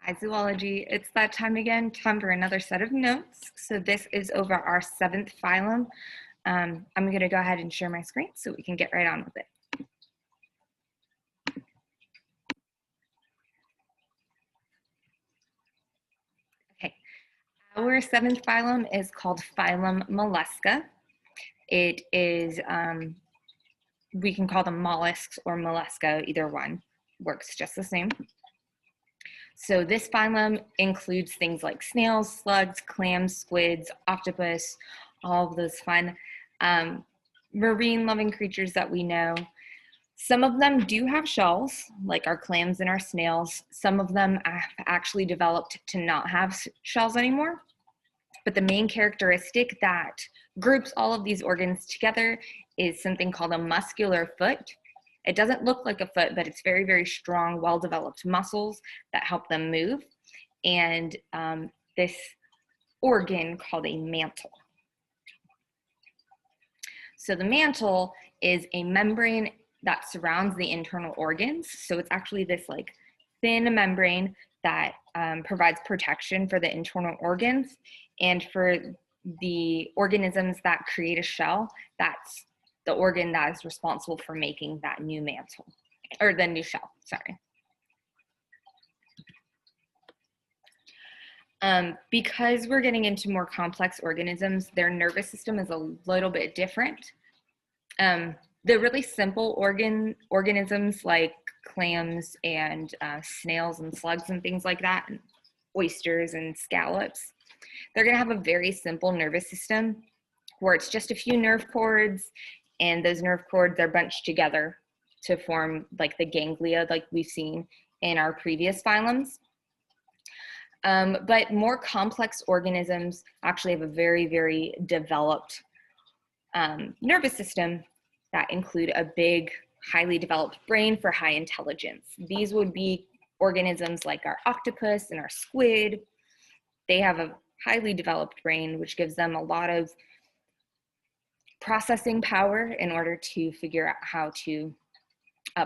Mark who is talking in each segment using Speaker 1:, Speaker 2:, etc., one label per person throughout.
Speaker 1: Hi, zoology. It's that time again, time for another set of notes. So this is over our 7th phylum. I'm going to go ahead and share my screen so we can get right on with it. Okay, our 7th phylum is called phylum Mollusca. It is, we can call them mollusks or mollusca, either one works just the same. So this phylum includes things like snails, slugs, clams, squids, octopus, all of those fun marine loving creatures that we know. Some of them do have shells, like our clams and our snails. Some of them have actually developed to not have shells anymore. But the main characteristic that groups all of these organs together is something called a muscular foot. It doesn't look like a foot, but it's very, very strong, well-developed muscles that help them move. And this organ called a mantle. So the mantle is a membrane that surrounds the internal organs. So it's actually this like thin membrane that provides protection for the internal organs. And for the organisms that create a shell, that's the organ that is responsible for making that new mantle, or the new shell, sorry. Because we're getting into more complex organisms, their nervous system is a little bit different. The really simple organisms like clams and snails and slugs and things like that, and oysters and scallops, they're going to have a very simple nervous system where it's just a few nerve cords, and those nerve cords are bunched together to form like the ganglia like we've seen in our previous phylums. But more complex organisms actually have a very, very developed nervous system that include a big, highly developed brain for high intelligence. These would be organisms like our octopus and our squid. They have a highly developed brain, which gives them a lot of processing power in order to figure out how to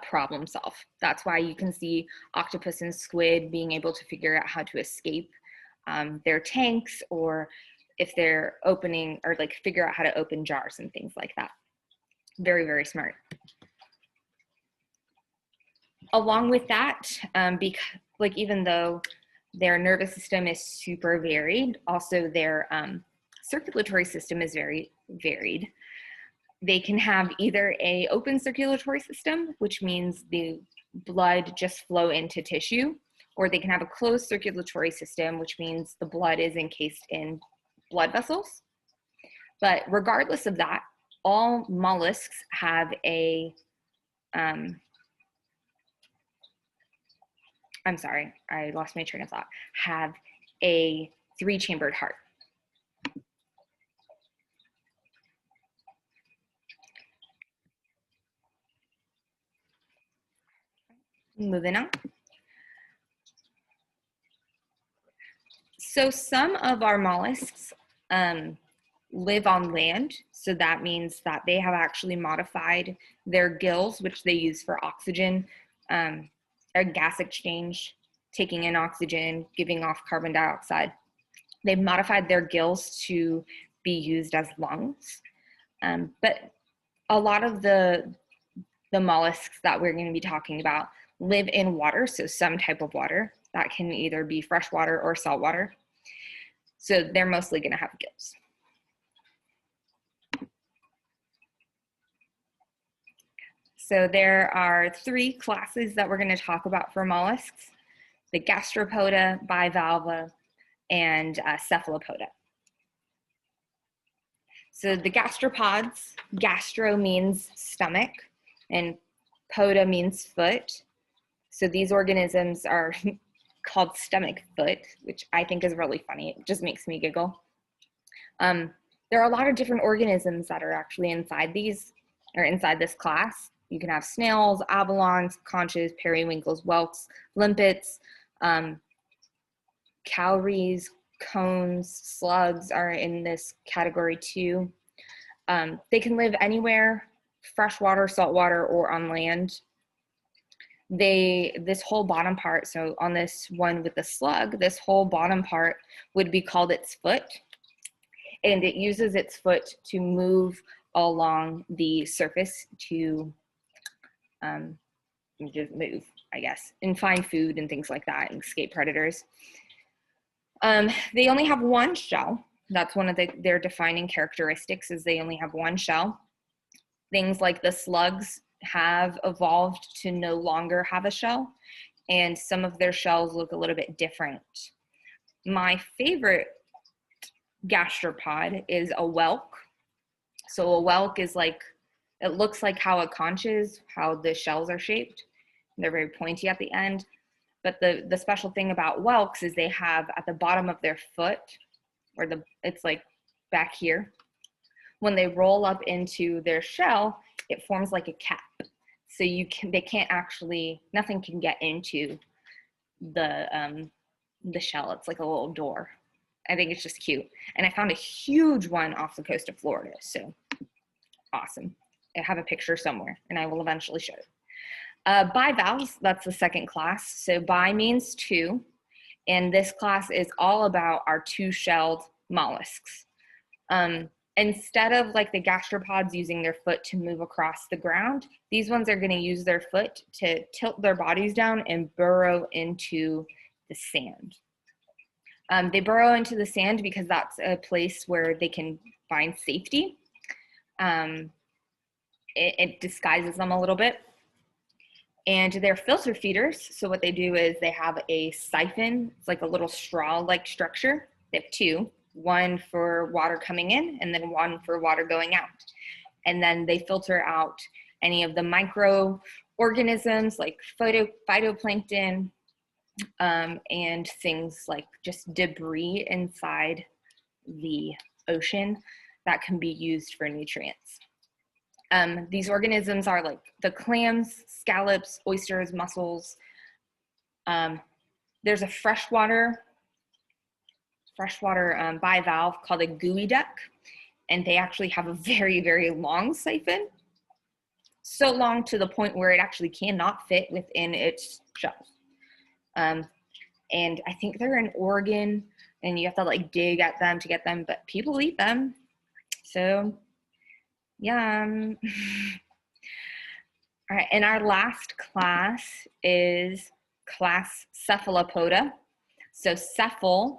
Speaker 1: problem solve. That's why you can see octopus and squid being able to figure out how to escape their tanks, or if they're opening, or like figure out how to open jars and things like that. Very, very smart. Along with that, because like even though their nervous system is super varied, also their circulatory system is very varied. They can have either a open circulatory system, which means the blood just flow into tissue, or they can have a closed circulatory system, which means the blood is encased in blood vessels. But regardless of that, all mollusks have a, I'm sorry, I lost my train of thought, have a 3-chambered heart. Moving on. So some of our mollusks live on land. So that means that they have actually modified their gills, which they use for oxygen, a gas exchange, taking in oxygen, giving off carbon dioxide. They've modified their gills to be used as lungs. But a lot of the mollusks that we're going to be talking about live in water, so some type of water. That can either be freshwater or saltwater. So they're mostly going to have gills. So there are 3 classes that we're going to talk about for mollusks: the gastropoda, bivalva, and cephalopoda. So the gastropods, gastro means stomach, and poda means foot. So these organisms are called stomach foot, which I think is really funny. It just makes me giggle. There are a lot of different organisms that are actually inside these, or inside this class. You can have snails, abalons, conches, periwinkles, whelks, limpets, cowries, cones, slugs are in this category too. They can live anywhere, freshwater, saltwater, or on land. this whole bottom part, so on this one with the slug, this whole bottom part would be called its foot, and it uses its foot to move along the surface to just move, I guess, and find food and things like that and escape predators. They only have one shell. That's one of their defining characteristics, is they only have one shell. Things like the slugs have evolved to no longer have a shell, and some of their shells look a little bit different. My favorite gastropod is a whelk. So a whelk is like, it looks like how a conch is, how the shells are shaped. They're very pointy at the end. But the special thing about whelks is they have at the bottom of their foot, or it's like back here, when they roll up into their shell, it forms like a cap. So they can't actually, nothing can get into the shell. It's like a little door. I think it's just cute. And I found a huge one off the coast of Florida. So awesome. I have a picture somewhere and I will eventually show it. Bivalves, that's the second class. So bi means two. And this class is all about our two-shelled mollusks. Instead of like the gastropods using their foot to move across the ground, these ones are going to use their foot to tilt their bodies down and burrow into the sand. They burrow into the sand because that's a place where they can find safety. It disguises them a little bit. And they're filter feeders. So what they do is they have a siphon. It's like a little straw-like structure. They have two, one for water coming in and then one for water going out. And then they filter out any of the microorganisms like phytoplankton and things like just debris inside the ocean that can be used for nutrients. These organisms are like the clams, scallops, oysters, mussels. There's a freshwater bivalve called a gooey duck, and they actually have a very, very long siphon. So long to the point where it actually cannot fit within its shell. And I think they're in Oregon, and you have to like dig at them to get them, but people eat them. So yum. All right, and our last class is class Cephalopoda. So cephal,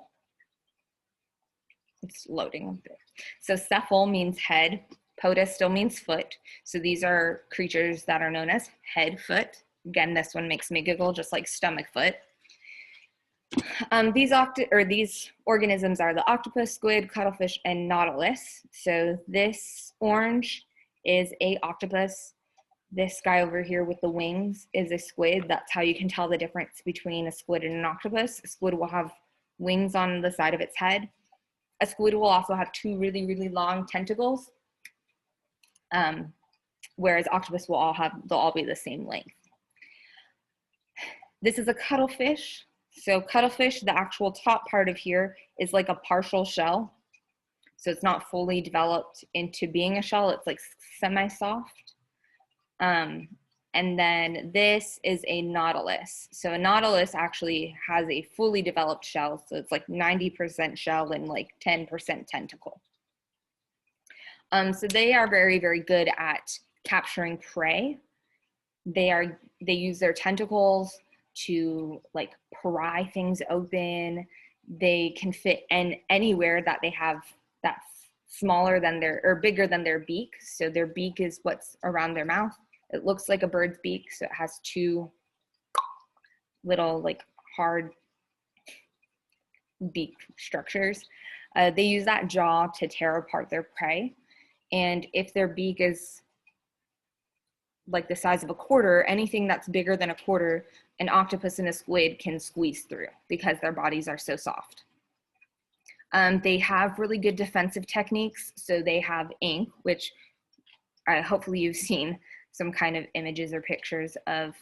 Speaker 1: it's loading a bit. So cephal means head, poda still means foot. So these are creatures that are known as head foot. Again, this one makes me giggle, just like stomach foot. These organisms are the octopus, squid, cuttlefish, and nautilus. So this orange is a octopus. This guy over here with the wings is a squid. That's how you can tell the difference between a squid and an octopus. A squid will have wings on the side of its head. A squid will also have two really, really long tentacles, whereas octopus will they'll all be the same length. This is a cuttlefish. So cuttlefish, the actual top part of here is like a partial shell. So it's not fully developed into being a shell. It's like semi-soft. And then this is a nautilus. So a nautilus actually has a fully developed shell. So it's like 90% shell and like 10% tentacle. So they are very, very good at capturing prey. They use their tentacles to like pry things open. They can fit in anywhere that they have that's smaller than bigger than their beak. So their beak is what's around their mouth. It looks like a bird's beak, so it has two little like hard beak structures. They use that jaw to tear apart their prey. And if their beak is like the size of a quarter, anything that's bigger than a quarter, an octopus and a squid can squeeze through because their bodies are so soft. They have really good defensive techniques. So they have ink, which hopefully you've seen some kind of images or pictures of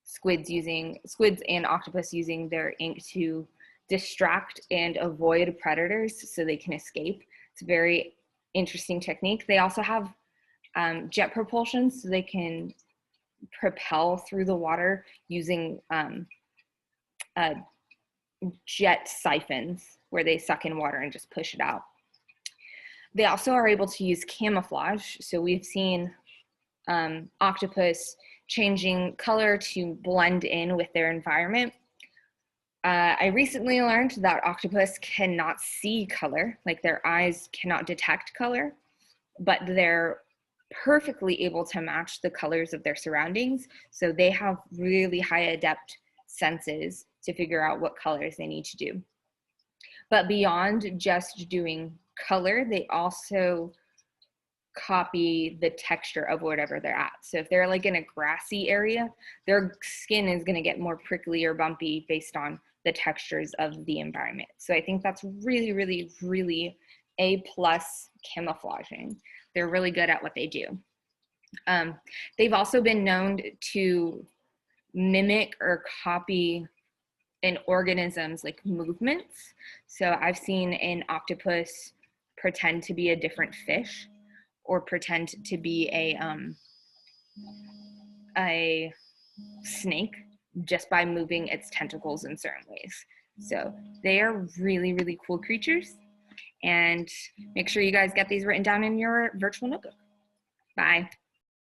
Speaker 1: squids and octopus using their ink to distract and avoid predators so they can escape. It's a very interesting technique. They also have jet propulsion, so they can propel through the water using jet siphons where they suck in water and just push it out. They also are able to use camouflage. So we've seen octopus changing color to blend in with their environment. I recently learned that octopus cannot see color, like their eyes cannot detect color, but they're perfectly able to match the colors of their surroundings. So they have really high adept senses to figure out what colors they need to do. But beyond just doing color, they also copy the texture of whatever they're at. So if they're like in a grassy area, their skin is going to get more prickly or bumpy based on the textures of the environment. So I think that's really, really, really A+ camouflaging. They're really good at what they do. They've also been known to mimic or copy an organism's like movements. So I've seen an octopus pretend to be a different fish, or pretend to be a snake just by moving its tentacles in certain ways. So they are really, really cool creatures. And make sure you guys get these written down in your virtual notebook. Bye.